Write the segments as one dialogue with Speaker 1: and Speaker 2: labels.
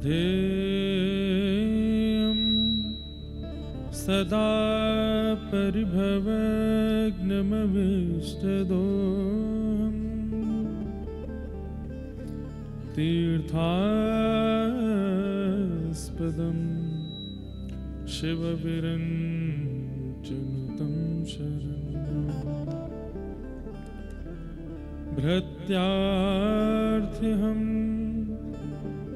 Speaker 1: ध्येयं सदा परिभवग्नमविष्टदोहम् तीर्थास्पदं शिवविरञ्चनुतं शरणम् भृत्यार्थिहं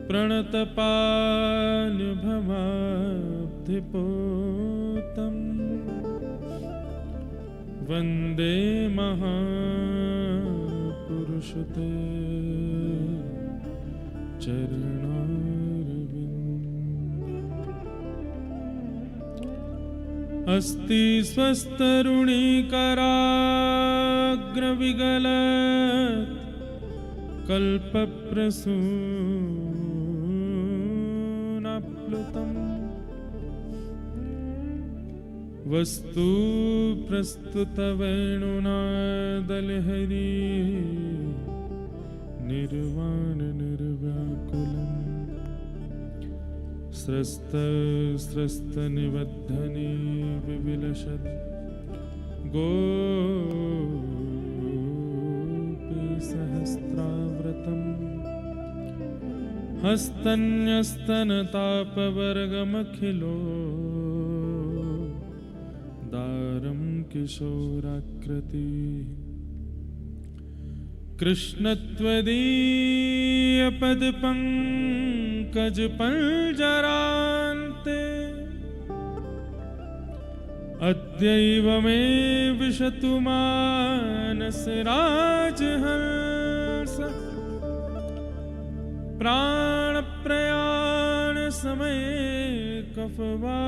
Speaker 1: प्रणतपालभवाब्धिपोतं वन्दे महापुरुषते चरणारविन्दम्। अस्ति स्वस्तरुणीकराग्रविगलत् कल्पप्रसूनाप्लुतम् वस्तु प्रस्तुतवेणुनादलहरी निर्वाण निर्व्याकुलम् स्रस्तनिबद्धने विविलसत् गोपीसहस्राव्रतम् हस्तन्यस्तनतापवर्गमखिलो दारं किशोराकृति कृष्णत्वदीयपदपङ्कजपञ्जरान्ते अद्यैव मे विशतु मानसराजहंस प्राणप्रयाणसमये कफवातपित्तैः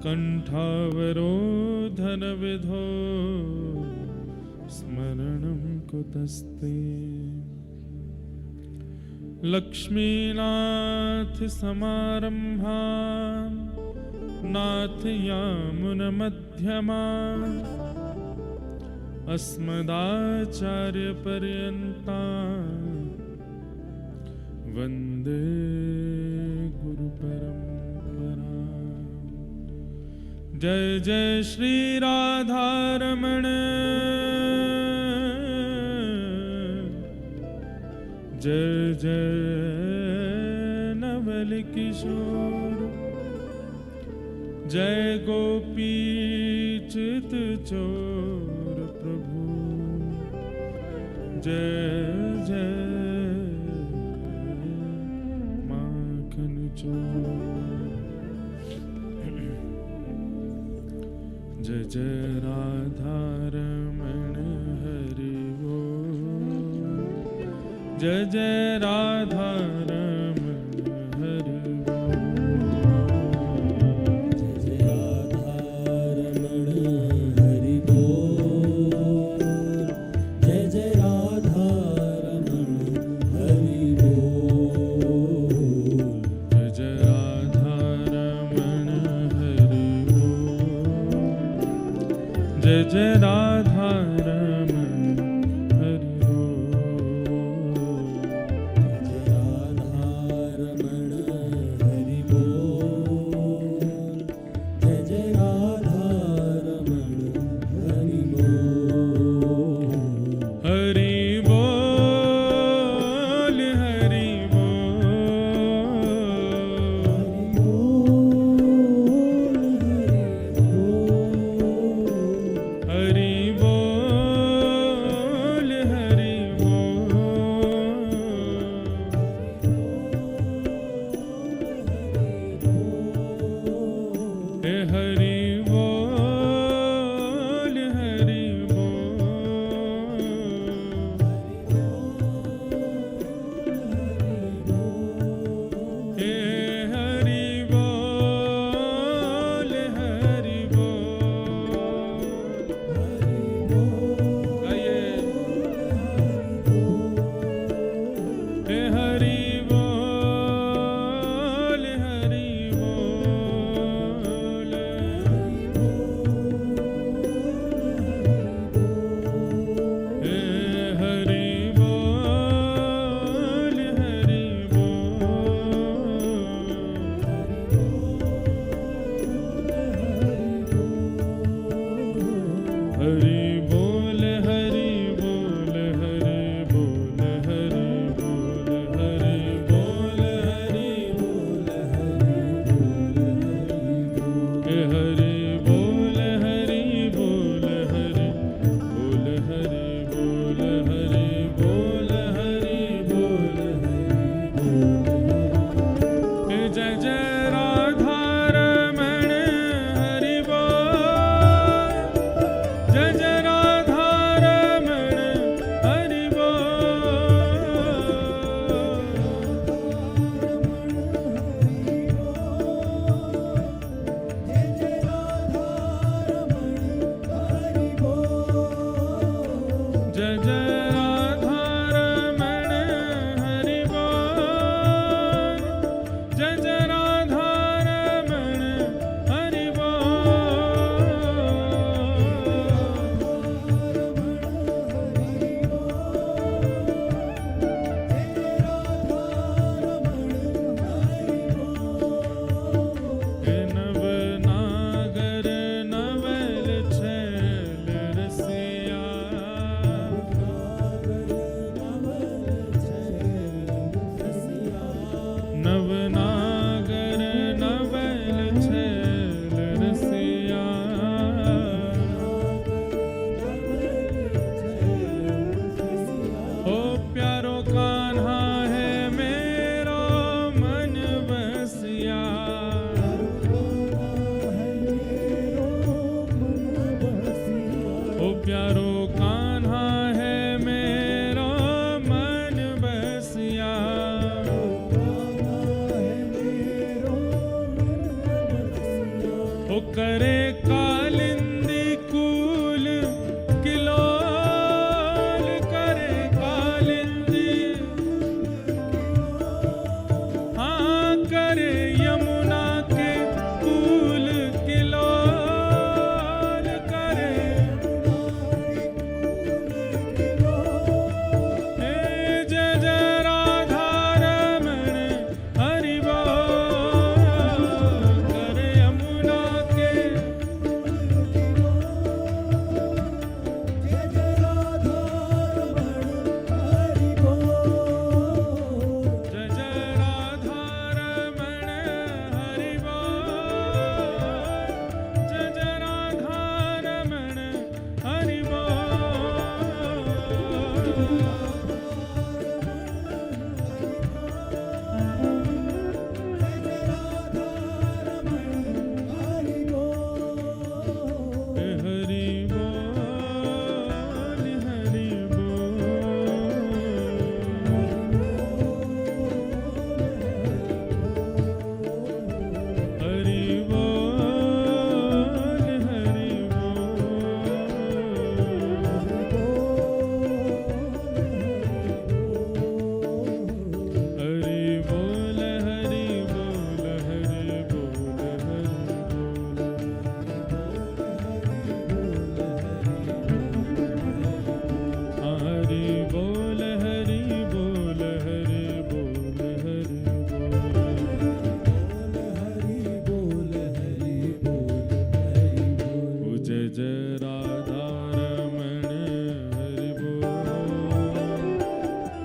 Speaker 1: कण्ठावरोधनविधौ स्मरणं कुतस्ते लक्ष्मीनाथसमारम्भां नाथयामुनमध्यमाम् अस्मदाचार्यपर्यन्तां वन्दे गुरुपरम्पराम्। जय जय श्री राधारमण जय जय नवल किशोर जय गोपी चित चोर प्रभु जय जय माखन चोर जय जय राधारमण हरि बोल जय जय राधारमण हरि बोल
Speaker 2: जय राधारमण हरि बोल जय जय राधारमण हरि बोल
Speaker 1: जय जय राधारमण हरि बोल जय जय राधारमण हरि बोल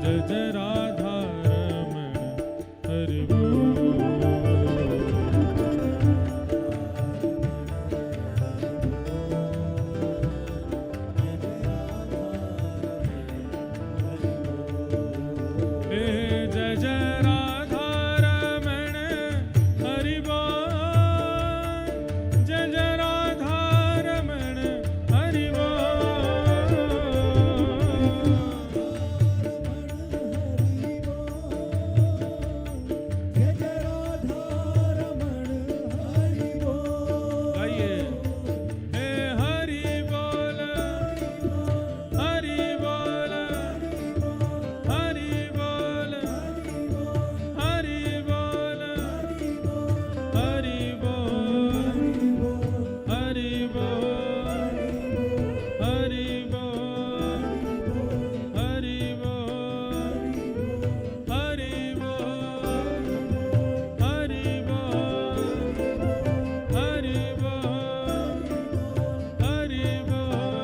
Speaker 1: जय जय राधा रमण हरि बोल। जय जय राधा रमण हरि बोल। जय जय राधा रमण हरि बोल। गाइए हे हरि बोल हरि बोल हरि बोल हरि बोल हरि बोल हरि बोल हरि बोल हरि बोल हरि बोल हरि बोल हरि बोल हरि बोल।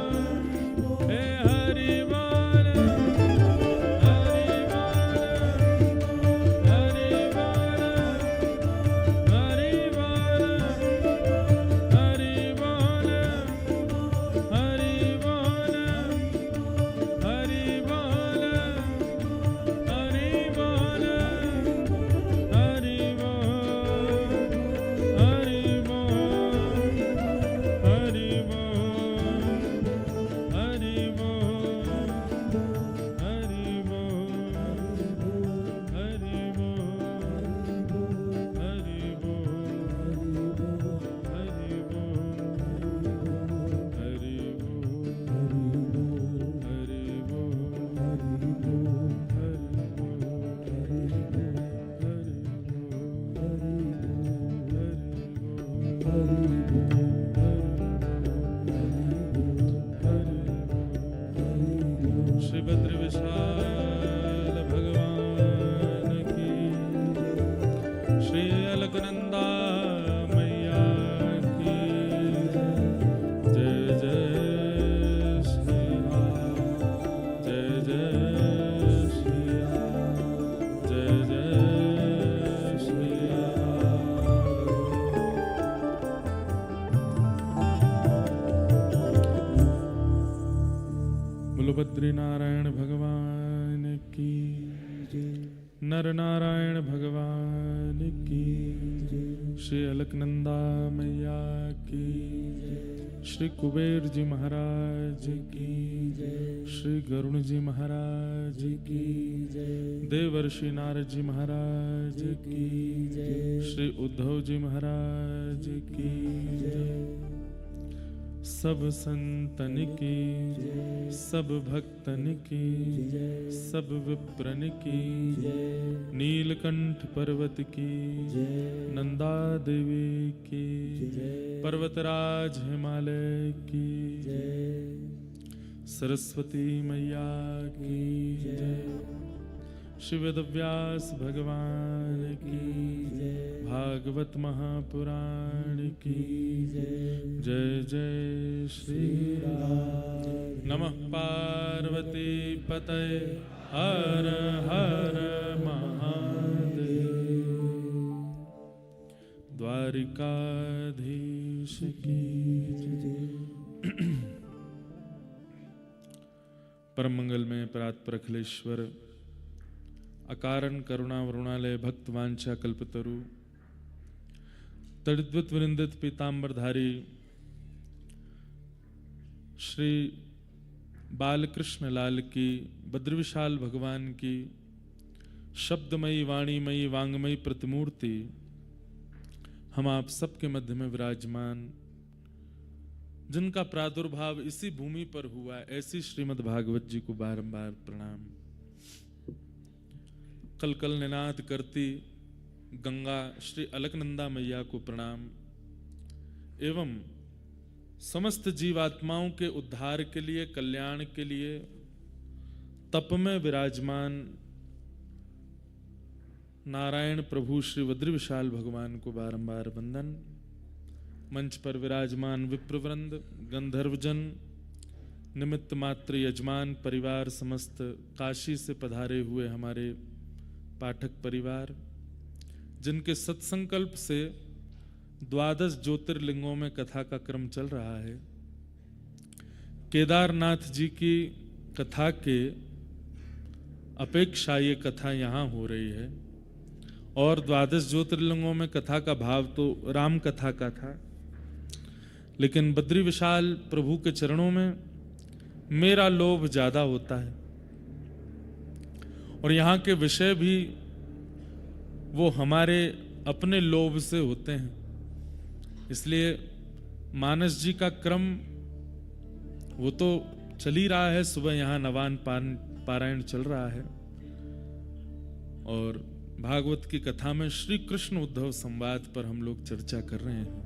Speaker 1: हे हरि बोल हरि बोल हरि बोल हरि बोल हरि बोल हरि बोल हरि बोल हरि बोल हरि बोल हरि बोल हरि बोल हरि बोल हरि बोल हरि बोल हरि बोल हरि बोल हरि बोल हरि श्री बद्र विशाल भगवान की, श्री अलकनंदा मैया की जय जय श्री राम। जय जय श्री राम। जय जय श्री राम। बोलो बद्री नारायण भगवान की, नर नारायण भगवान की, श्री अलकनंदा मैया की, श्री कुबेर जी महाराज की, श्री गरुण जी महाराज की, देवर्षि नारद जी महाराज की, श्री उद्धव जी महाराज की, सब संतन की, सब भक्तन की, सब विप्रन की, नीलकंठ पर्वत की, नंदा देवी की, पर्वतराज हिमालय की, सरस्वती मैया की जय। श्री वेदव्यास भगवान की, भागवत महापुराण की जय जय श्री राम। नमः पार्वती पतये हर हर महादेव। द्वारिकाधीश की जय। परम मंगल में परात्पर अखिलेश्वर, अकारण करुणा वरुणालय भक्त वांछा कल्पतरु, तड़िद्वत वृंदित पीतांबरधारी श्री बालकृष्ण लाल की, बद्रविशाल भगवान की शब्दमयी वाणीमयी वांगमयी प्रतिमूर्ति हम आप सबके मध्य में विराजमान, जिनका प्रादुर्भाव इसी भूमि पर हुआ, ऐसी श्रीमद् भागवत जी को बारंबार प्रणाम। कल कल निनाद करती गंगा श्री अलकनंदा मैया को प्रणाम, एवं समस्त जीवात्माओं के उद्धार के लिए, कल्याण के लिए तप में विराजमान नारायण प्रभु श्री बद्रविशाल भगवान को बारंबार वंदन। मंच पर विराजमान विप्रवृंद, गंधर्वजन, निमित्त मात्र यजमान परिवार, समस्त काशी से पधारे हुए हमारे पाठक परिवार, जिनके सत्संकल्प से 12 ज्योतिर्लिंगों में कथा का क्रम चल रहा है। केदारनाथ जी की कथा के अपेक्षा ये कथा यहाँ हो रही है, और 12 ज्योतिर्लिंगों में कथा का भाव तो राम कथा का था, लेकिन बद्री विशाल प्रभु के चरणों में मेरा लोभ ज्यादा होता है, और यहाँ के विषय भी वो हमारे अपने लोभ से होते हैं। इसलिए मानस जी का क्रम वो तो चल ही रहा है, सुबह यहाँ नवान पारायण चल रहा है, और भागवत की कथा में श्री कृष्ण उद्धव संवाद पर हम लोग चर्चा कर रहे हैं।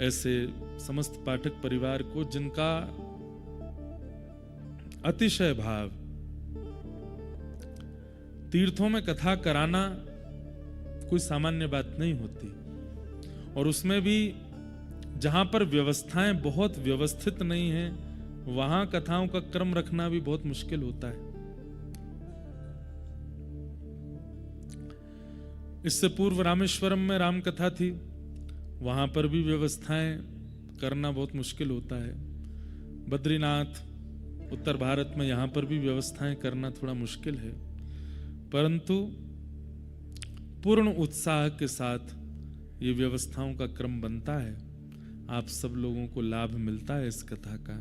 Speaker 1: ऐसे समस्त पाठक परिवार को जिनका अतिशय भाव, तीर्थों में कथा कराना कोई सामान्य बात नहीं होती, और उसमें भी जहां पर व्यवस्थाएं बहुत व्यवस्थित नहीं हैं, वहां कथाओं का क्रम रखना भी बहुत मुश्किल होता है। इससे पूर्व रामेश्वरम में राम कथा थी, वहां पर भी व्यवस्थाएं करना बहुत मुश्किल होता है। बद्रीनाथ उत्तर भारत में, यहां पर भी व्यवस्थाएं करना थोड़ा मुश्किल है, परंतु पूर्ण उत्साह के साथ ये व्यवस्थाओं का क्रम बनता है। आप सब लोगों को लाभ मिलता है इस कथा का,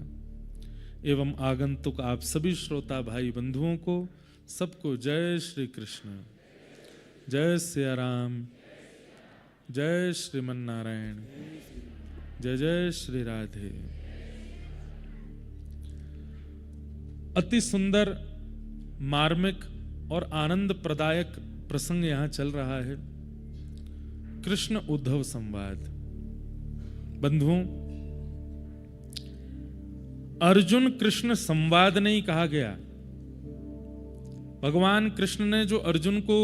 Speaker 1: एवं आगंतुक आप सभी श्रोता भाई बंधुओं को सबको जय श्री कृष्ण, जय सिया राम, जय श्रीमन नारायण, जय जय श्री राधे। अति सुंदर, मार्मिक और आनंद प्रदायक प्रसंग यहां चल रहा है, कृष्ण उद्धव संवाद। बंधुओं, अर्जुन कृष्ण संवाद नहीं कहा गया। भगवान कृष्ण ने जो अर्जुन को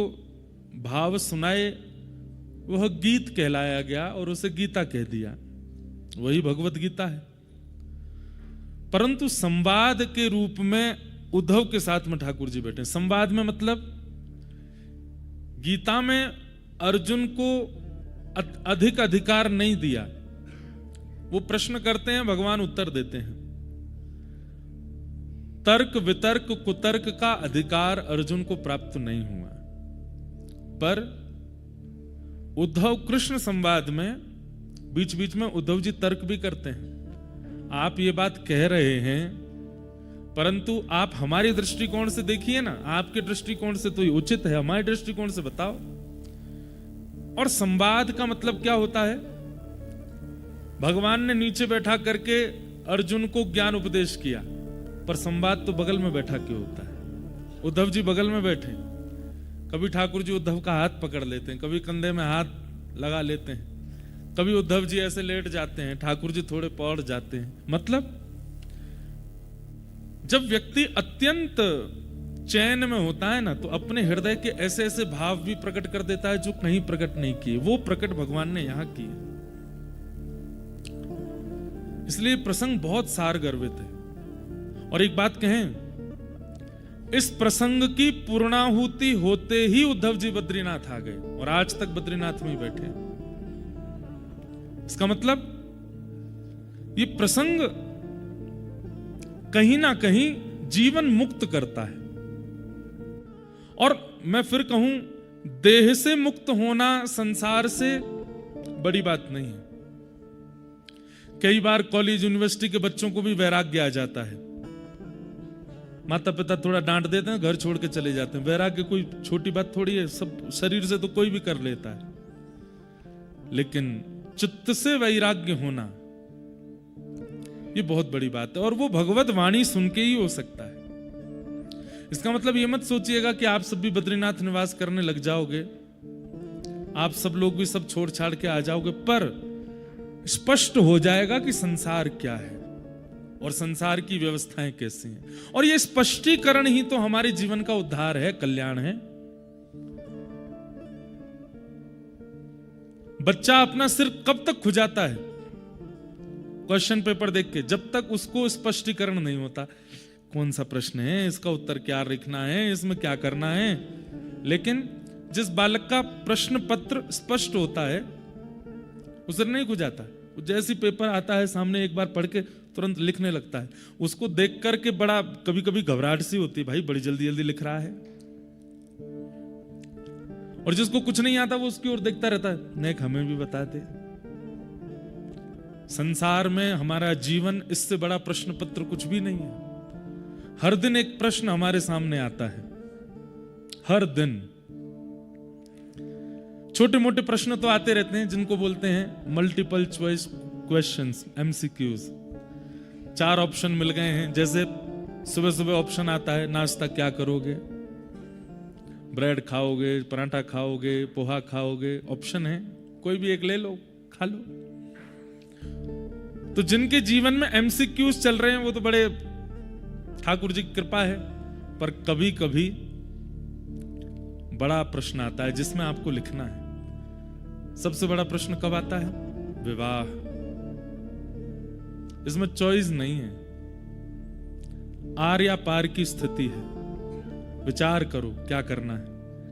Speaker 1: भाव सुनाए वह गीत कहलाया गया, और उसे गीता कह दिया, वही भगवत गीता है। परंतु संवाद के रूप में उद्धव के साथ में ठाकुर जी बैठे। संवाद में मतलब गीता में अर्जुन को अधिक अधिकार नहीं दिया, वो प्रश्न करते हैं, भगवान उत्तर देते हैं। तर्क वितर्क कुतर्क का अधिकार अर्जुन को प्राप्त नहीं हुआ, पर उद्धव कृष्ण संवाद में बीच बीच में उद्धव जी तर्क भी करते हैं। आप ये बात कह रहे हैं, परंतु आप हमारे दृष्टिकोण से देखिए ना, आपके दृष्टिकोण से तो ये उचित है, हमारे दृष्टिकोण से बताओ। और संवाद का मतलब क्या होता है? भगवान ने नीचे बैठा करके अर्जुन को ज्ञान उपदेश किया, पर संवाद तो बगल में बैठा क्यों होता है? उद्धव जी बगल में बैठे, कभी ठाकुर जी उद्धव का हाथ पकड़ लेते हैं, कभी कंधे में हाथ लगा लेते हैं, कभी उद्धव जी ऐसे लेट जाते हैं, ठाकुर जी थोड़े पौड़ जाते हैं। मतलब जब व्यक्ति अत्यंत चैन में होता है ना, तो अपने हृदय के ऐसे ऐसे भाव भी प्रकट कर देता है जो कहीं प्रकट नहीं किए, वो प्रकट भगवान ने यहां किए। इसलिए प्रसंग बहुत सार गर्भित है। और एक बात कहें, इस प्रसंग की पूर्णाहुति होते ही उद्धव जी बद्रीनाथ आ गए, और आज तक बद्रीनाथ में ही बैठे। इसका मतलब ये प्रसंग कहीं ना कहीं जीवन मुक्त करता है। और मैं फिर कहूं, देह से मुक्त होना संसार से बड़ी बात नहीं है। कई बार कॉलेज यूनिवर्सिटी के बच्चों को भी वैराग्य आ जाता है, माता पिता थोड़ा डांट देते हैं, घर छोड़ के चले जाते हैं। वैराग्य कोई छोटी बात थोड़ी है, सब शरीर से तो कोई भी कर लेता है, लेकिन चित्त से वैराग्य होना ये बहुत बड़ी बात है, और वो भगवत वाणी सुन के ही हो सकता है। इसका मतलब ये मत सोचिएगा कि आप सब भी बद्रीनाथ निवास करने लग जाओगे, आप सब लोग भी सब छोड़ छाड़ के आ जाओगे, पर स्पष्ट हो जाएगा कि संसार क्या है और संसार की व्यवस्थाएं कैसी हैं। और ये स्पष्टीकरण ही तो हमारे जीवन का उद्धार है, कल्याण है। बच्चा अपना सिर कब तक खुजाता है? क्वेश्चन पेपर देख के, जब तक उसको स्पष्टीकरण नहीं होता कौन सा प्रश्न है, इसका उत्तर क्या लिखना है, इसमें क्या करना है। लेकिन जिस बालक का प्रश्न पत्र स्पष्ट होता है उसे नहीं खुजाता, जैसे पेपर आता है सामने एक बार पढ़ के तुरंत लिखने लगता है। उसको देख करके बड़ा कभी कभी घबराहट सी होती है, भाई बड़ी जल्दी जल्दी लिख रहा है। और जिसको कुछ नहीं आता वो उसकी ओर देखता रहता है, नेक हमें भी बता दे। संसार में हमारा जीवन इससे बड़ा प्रश्न पत्र कुछ भी नहीं है। हर दिन एक प्रश्न हमारे सामने आता है, हर दिन। छोटे मोटे प्रश्न तो आते रहते हैं जिनको बोलते हैं multiple choice questions, MCQs। 4 option मिल गए हैं, जैसे सुबह सुबह ऑप्शन आता है, नाश्ता क्या करोगे, ब्रेड खाओगे, पराठा खाओगे, पोहा खाओगे, ऑप्शन है, कोई भी एक ले लो, खा लो। तो जिनके जीवन में MCQs चल रहे हैं वो तो बड़े ठाकुर जी की कृपा है। पर कभी कभी बड़ा प्रश्न आता है जिसमें आपको लिखना है। सबसे बड़ा प्रश्न कब आता है? विवाह। इसमें चॉइस नहीं है, आर या पार की स्थिति है। विचार करो क्या करना है,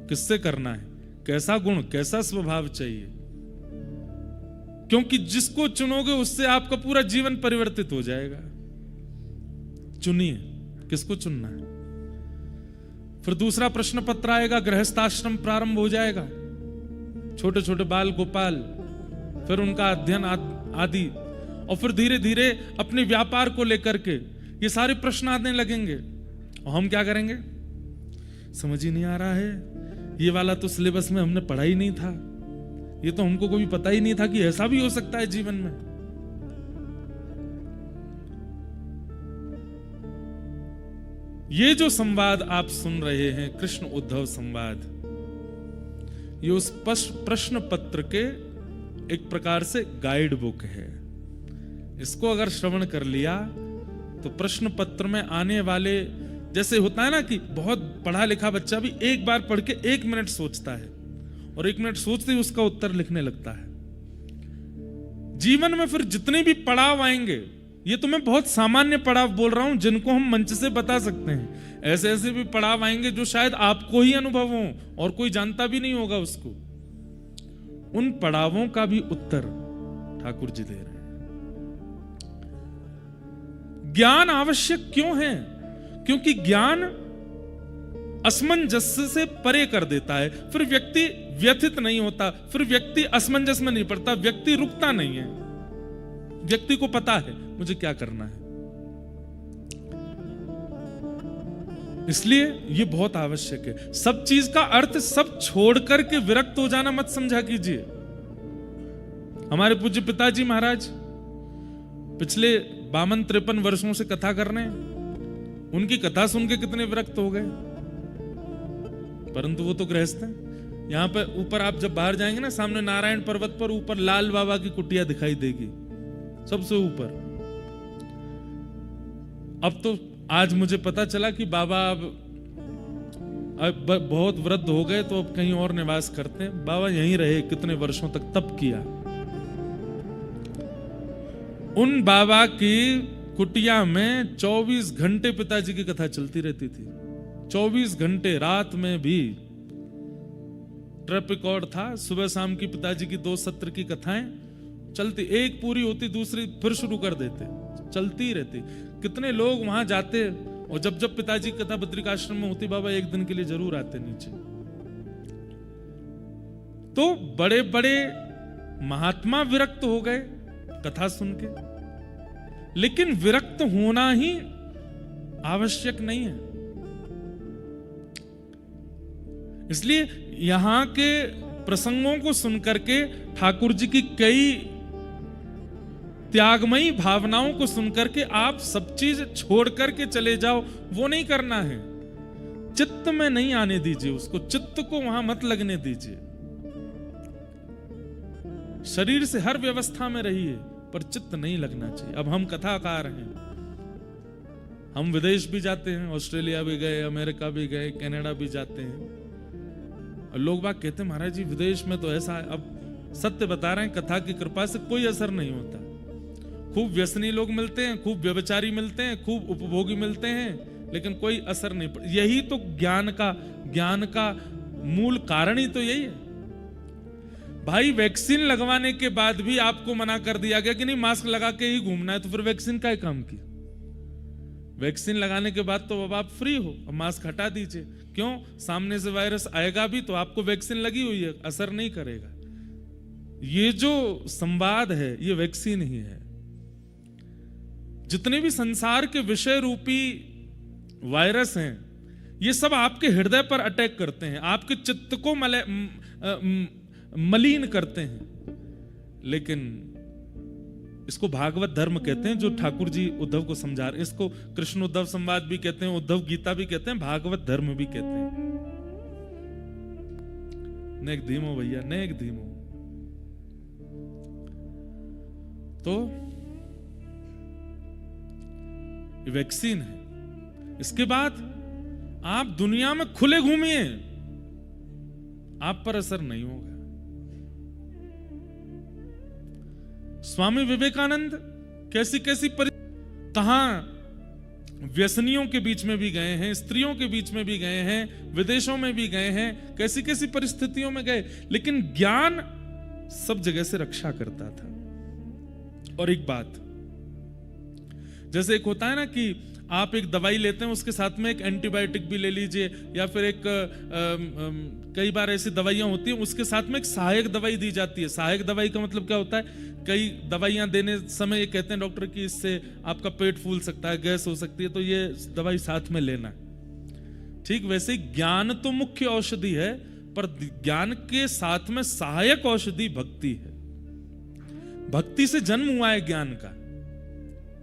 Speaker 1: किससे करना है, कैसा गुण, कैसा स्वभाव चाहिए। क्योंकि जिसको चुनोगे उससे आपका पूरा जीवन परिवर्तित हो जाएगा। चुनिए किसको चुनना है। फिर दूसरा प्रश्न पत्र आएगा, गृहस्थाश्रम प्रारंभ हो जाएगा, छोटे छोटे बाल गोपाल, फिर उनका अध्ययन आदि, और फिर धीरे धीरे अपने व्यापार को लेकर के ये सारे प्रश्न आने लगेंगे। और हम क्या करेंगे, समझ ही नहीं आ रहा है, ये वाला तो सिलेबस में हमने पढ़ा ही नहीं था, ये तो हमको कभी पता ही नहीं था कि ऐसा भी हो सकता है जीवन में। ये जो संवाद आप सुन रहे हैं, कृष्ण उद्धव संवाद, ये उस प्रश्न पत्र के एक प्रकार से गाइड बुक है। इसको अगर श्रवण कर लिया तो प्रश्न पत्र में आने वाले, जैसे होता है ना कि बहुत पढ़ा लिखा बच्चा भी एक बार पढ़ के 1 मिनट सोचता है और 1 मिनट सोचते ही उसका उत्तर लिखने लगता है। जीवन में फिर जितने भी पड़ाव आएंगे, ये तो मैं बहुत सामान्य पड़ाव बोल रहा हूं जिनको हम मंच से बता सकते हैं, ऐसे ऐसे भी पड़ाव आएंगे जो शायद आपको ही अनुभव हो और कोई जानता भी नहीं होगा उसको। उन पड़ावों का भी उत्तर ठाकुर जी दे रहे हैं। ज्ञान आवश्यक क्यों है? क्योंकि ज्ञान असमंजस्य से परे कर देता है। फिर व्यक्ति व्यथित नहीं होता, फिर व्यक्ति असमंजस में नहीं पड़ता, व्यक्ति रुकता नहीं है। व्यक्ति को पता है मुझे क्या करना है। इसलिए ये बहुत आवश्यक है। सब चीज का अर्थ सब छोड़ करके विरक्त हो जाना मत समझा कीजिए। हमारे पूज्य पिताजी महाराज पिछले 52-53 वर्षों से कथा कर रहे हैं, उनकी कथा सुन के कितने विरक्त हो गए, परंतु वो तो गृहस्थ हैं। यहां पर ऊपर आप जब बाहर जाएंगे ना, सामने नारायण पर्वत पर ऊपर लाल बाबा की कुटिया दिखाई देगी सबसे ऊपर। अब तो आज मुझे पता चला कि बाबा अब बहुत वृद्ध हो गए तो अब कहीं और निवास करते हैं। बाबा यहीं रहे, कितने वर्षों तक तप किया। उन बाबा की कुटिया में 24 घंटे पिताजी की कथा चलती रहती थी। 24 घंटे, रात में भी ट्रैप रिकॉर्ड था। सुबह शाम की पिताजी की 2 सत्र की कथाएं चलती, एक पूरी होती दूसरी फिर शुरू कर देते, चलती रहती। कितने लोग वहां जाते, और जब जब पिताजी की कथा बद्रिकाश्रम में होती, बाबा एक दिन के लिए जरूर आते नीचे। तो बड़े बड़े महात्मा विरक्त हो गए कथा सुन के, लेकिन विरक्त होना ही आवश्यक नहीं है। इसलिए यहां के प्रसंगों को सुनकर के, ठाकुर जी की कई त्यागमयी भावनाओं को सुनकर के आप सब चीज छोड़ करके चले जाओ, वो नहीं करना है। चित्त में नहीं आने दीजिए उसको, चित्त को वहां मत लगने दीजिए। शरीर से हर व्यवस्था में रहिए, पर चित्त नहीं लगना चाहिए। अब हम कथाकार हैं, हम विदेश भी जाते हैं, ऑस्ट्रेलिया भी गए, अमेरिका भी गए, कनाडा भी जाते हैं, और लोग बात कहते हैं महाराज जी विदेश में तो ऐसा है। अब सत्य बता रहे हैं, कथा की कृपा से कोई असर नहीं होता। खूब व्यसनी लोग मिलते हैं, खूब व्यभिचारी मिलते हैं, खूब उपभोगी मिलते हैं, लेकिन कोई असर नहीं पड़ता। यही तो ज्ञान का मूल कारण ही तो यही है भाई। वैक्सीन लगवाने के बाद भी आपको मना कर दिया गया कि नहीं मास्क लगा के ही घूमना है, तो फिर वैक्सीन का काम की? वैक्सीन लगाने के बाद तो अब आप फ्री हो, अब मास्क हटा दीजिए। क्यों? सामने से वायरस आएगा भी तो आपको वैक्सीन लगी हुई है, असर नहीं करेगा। ये जो संवाद है ये वैक्सीन ही है। जितने भी संसार के विषय रूपी वायरस हैं ये सब आपके हृदय पर अटैक करते हैं, आपके चित्त को मलिन करते हैं। लेकिन इसको भागवत धर्म कहते हैं, जो ठाकुर जी उद्धव को समझा रहे हैं। इसको कृष्ण उद्धव संवाद भी कहते हैं, उद्धव गीता भी कहते हैं, भागवत धर्म भी कहते हैं। नेक धीमो भैया, नेक धीमो। तो ये वैक्सीन है। इसके बाद आप दुनिया में खुले घूमिए, आप पर असर नहीं होगा। स्वामी विवेकानंद कैसी कैसी कहां व्यसनियों के बीच में भी गए हैं, स्त्रियों के बीच में भी गए हैं, विदेशों में भी गए हैं, कैसी कैसी परिस्थितियों में गए, लेकिन ज्ञान सब जगह से रक्षा करता था। और एक बात, जैसे एक होता है ना कि आप एक दवाई लेते हैं, उसके साथ में एक एंटीबायोटिक भी ले लीजिए, या फिर एक कई बार ऐसी दवाइयां होती हैं उसके साथ में एक सहायक दवाई दी जाती है। सहायक दवाई का मतलब क्या होता है? कई दवाइयां देने समय ये कहते हैं डॉक्टर कि इससे आपका पेट फूल सकता है, गैस हो सकती है, तो ये दवाई साथ में लेना। ठीक वैसे ही ज्ञान तो मुख्य औषधि है, पर ज्ञान के साथ में सहायक औषधि भक्ति है। भक्ति से जन्म हुआ है ज्ञान का,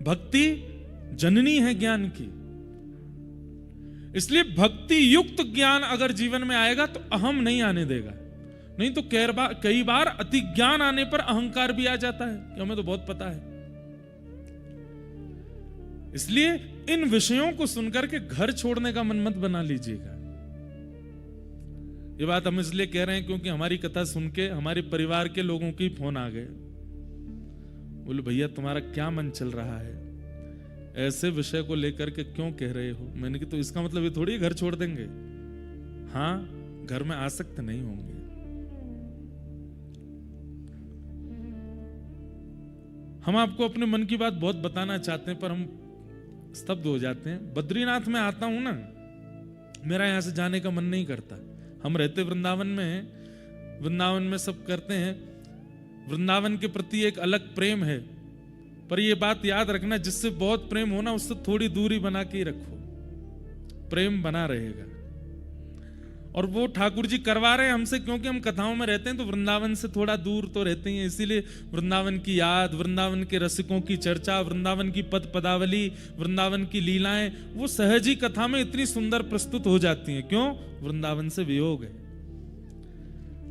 Speaker 1: भक्ति जननी है ज्ञान की। इसलिए भक्ति युक्त ज्ञान अगर जीवन में आएगा तो अहम नहीं आने देगा। नहीं तो कई बार अति ज्ञान आने पर अहंकार भी आ जाता है कि हमें तो बहुत पता है। इसलिए इन विषयों को सुनकर के घर छोड़ने का मन मत बना लीजिएगा। ये बात हम इसलिए कह रहे हैं क्योंकि हमारी कथा सुन के हमारे परिवार के लोगों के फोन आ गए, बोले भैया तुम्हारा क्या मन चल रहा है, ऐसे विषय को लेकर के क्यों कह रहे हो? मैंने कहा तो इसका मतलब ये थोड़ी घर छोड़ देंगे। हाँ, घर में आसक्त नहीं होंगे। हम आपको अपने मन की बात बहुत बताना चाहते हैं पर हम स्तब्ध हो जाते हैं। बद्रीनाथ में आता हूं ना, मेरा यहां से जाने का मन नहीं करता। हम रहते वृंदावन में हैं, वृंदावन में सब करते हैं, वृंदावन के प्रति एक अलग प्रेम है। पर ये बात याद रखना, जिससे बहुत प्रेम हो ना उससे थोड़ी दूरी बना के ही रखो, प्रेम बना रहेगा। और वो ठाकुर जी करवा रहे हैं हमसे, क्योंकि हम कथाओं में रहते हैं तो वृंदावन से थोड़ा दूर तो रहते हैं, इसीलिए वृंदावन की याद, वृंदावन के रसिकों की चर्चा, वृंदावन की पद पदावली, वृंदावन की लीलाएं वो सहज ही कथा में इतनी सुंदर प्रस्तुत हो जाती हैं। क्यों? वृंदावन से वियोग है।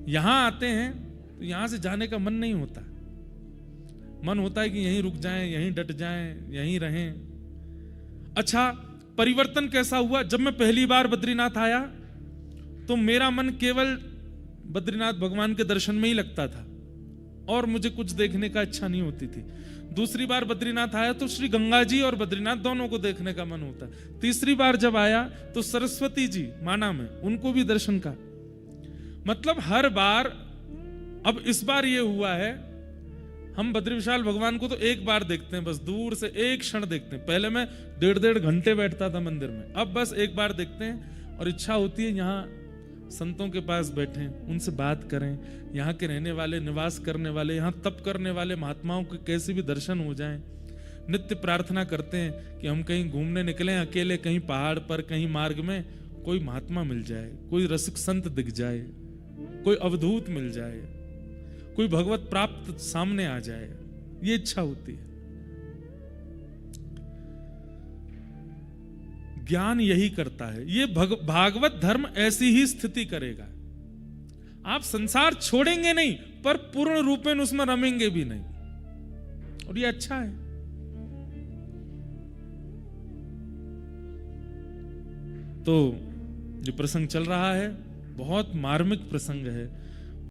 Speaker 1: यहां आते हैं तो यहां से जाने का मन नहीं होता, मन होता है कि यहीं रुक जाएं, यहीं डट जाएं, यहीं रहें। अच्छा, परिवर्तन कैसा हुआ? जब मैं पहली बार बद्रीनाथ आया तो मेरा मन केवल बद्रीनाथ भगवान के दर्शन में ही लगता था और मुझे कुछ देखने का इच्छा नहीं होती थी। दूसरी बार बद्रीनाथ आया तो श्री गंगा जी और बद्रीनाथ दोनों को देखने का मन होता। तीसरी बार जब आया तो सरस्वती जी माना में, उनको भी दर्शन का मतलब हर बार। अब इस बार ये हुआ है, हम बद्री विशाल भगवान को तो एक बार देखते हैं, बस दूर से एक क्षण देखते हैं। पहले मैं 1.5 घंटे बैठता था मंदिर में, अब बस एक बार देखते हैं। और इच्छा होती है यहाँ संतों के पास बैठें, उनसे बात करें, यहाँ के रहने वाले, निवास करने वाले, यहाँ तप करने वाले महात्माओं के कैसे भी दर्शन हो जाएं। नित्य प्रार्थना करते हैं कि हम कहीं घूमने निकलें अकेले, कहीं पहाड़ पर, कहीं मार्ग में कोई महात्मा मिल जाए, कोई रसिक संत दिख जाए, कोई अवधूत मिल जाए, कोई भगवत प्राप्त सामने आ जाए, ये इच्छा होती है। ज्ञान यही करता है, ये भागवत धर्म ऐसी ही स्थिति करेगा। आप संसार छोड़ेंगे नहीं पर पूर्ण रूप में उसमें रमेंगे भी नहीं, और ये अच्छा है। तो जो प्रसंग चल रहा है बहुत मार्मिक प्रसंग है।